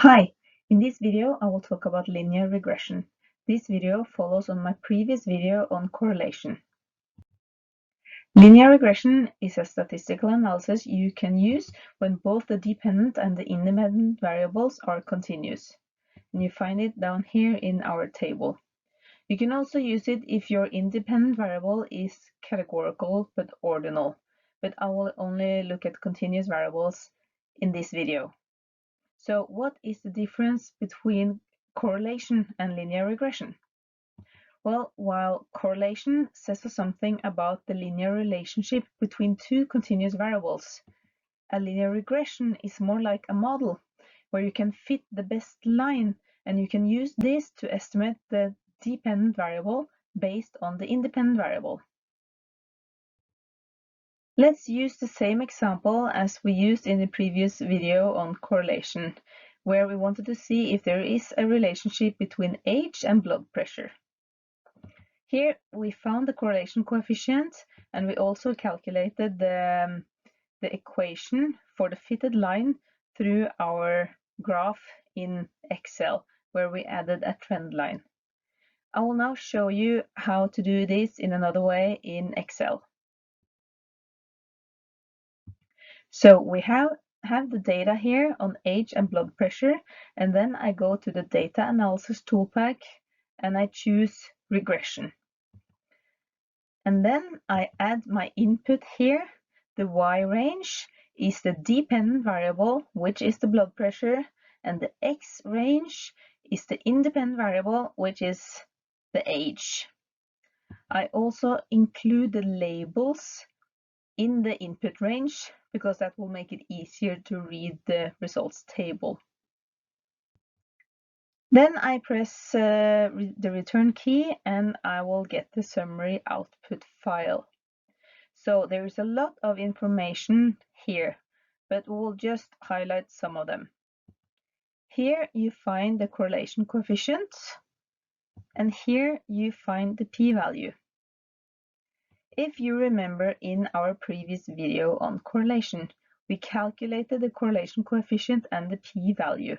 Hi, in this video I will talk about linear regression. This video follows on my previous video on correlation. Linear regression is a statistical analysis you can use when both the dependent and the independent variables are continuous. And you find it down here in our table. You can also use it if your independent variable is categorical but ordinal, but I will only look at continuous variables in this video. So what is the difference between correlation and linear regression? Well, while correlation says something about the linear relationship between two continuous variables, a linear regression is more like a model where you can fit the best line and you can use this to estimate the dependent variable based on the independent variable. Let's use the same example as we used in the previous video on correlation, where we wanted to see if there is a relationship between age and blood pressure. Here we found the correlation coefficient and we also calculated the equation for the fitted line through our graph in Excel, where we added a trend line. I will now show you how to do this in another way in Excel. So we have the data here on age and blood pressure, and then I go to the data analysis toolpack and I choose regression. And then I add my input here. The Y range is the dependent variable, which is the blood pressure, and the X range is the independent variable, which is the age. I also include the labels in the input range because that will make it easier to read the results table. Then I press the return key and I will get the summary output file. So there is a lot of information here, but we will just highlight some of them. Here you find the correlation coefficient, and here you find the p-value. If you remember in our previous video on correlation, we calculated the correlation coefficient and the p-value.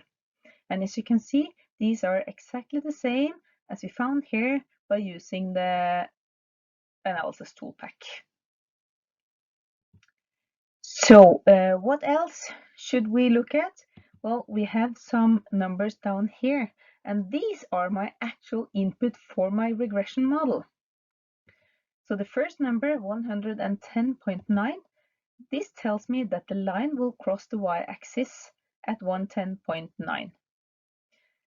And as you can see, these are exactly the same as we found here by using the analysis toolpack. So what else should we look at? Well, we have some numbers down here, and these are my actual input for my regression model. So the first number, 110.9, this tells me that the line will cross the y-axis at 110.9.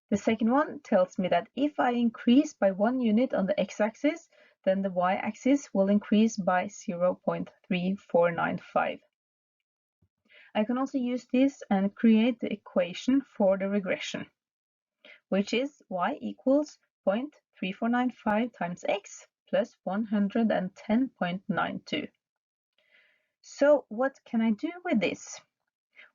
The second one tells me that if I increase by 1 unit on the x-axis, then the y-axis will increase by 0.3495. I can also use this and create the equation for the regression, which is y equals 0.3495 times x plus 110.92. So what can I do with this?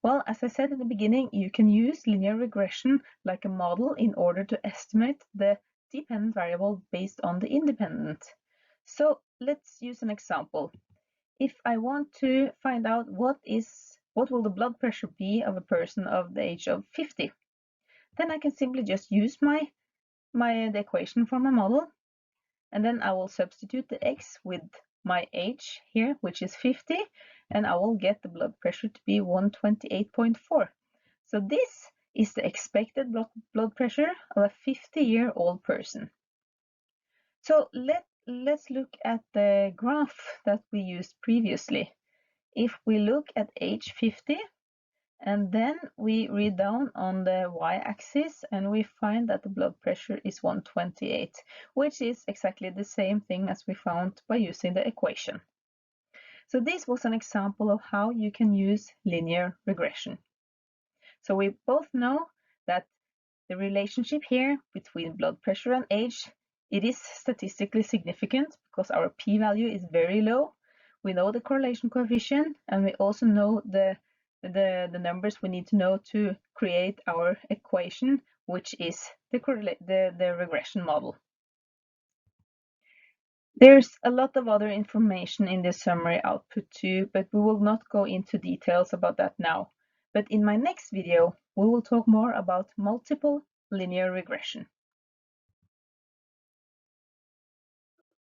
Well, as I said in the beginning, you can use linear regression like a model in order to estimate the dependent variable based on the independent. So let's use an example. If I want to find out what will the blood pressure be of a person of the age of 50, then I can simply just use the equation for my model, and then I will substitute the x with my age here, which is 50, and I will get the blood pressure to be 128.4. So this is the expected blood pressure of a 50-year-old person. So let's look at the graph that we used previously. If we look at age 50, and then we read down on the y-axis and we find that the blood pressure is 128, which is exactly the same thing as we found by using the equation. So this was an example of how you can use linear regression. So we both know that the relationship here between blood pressure and age, it is statistically significant because our p-value is very low. We know the correlation coefficient, and we also know the numbers we need to know to create our equation, which is the regression model. There's a lot of other information in the summary output too, but we will not go into details about that now. But in my next video, we will talk more about multiple linear regression.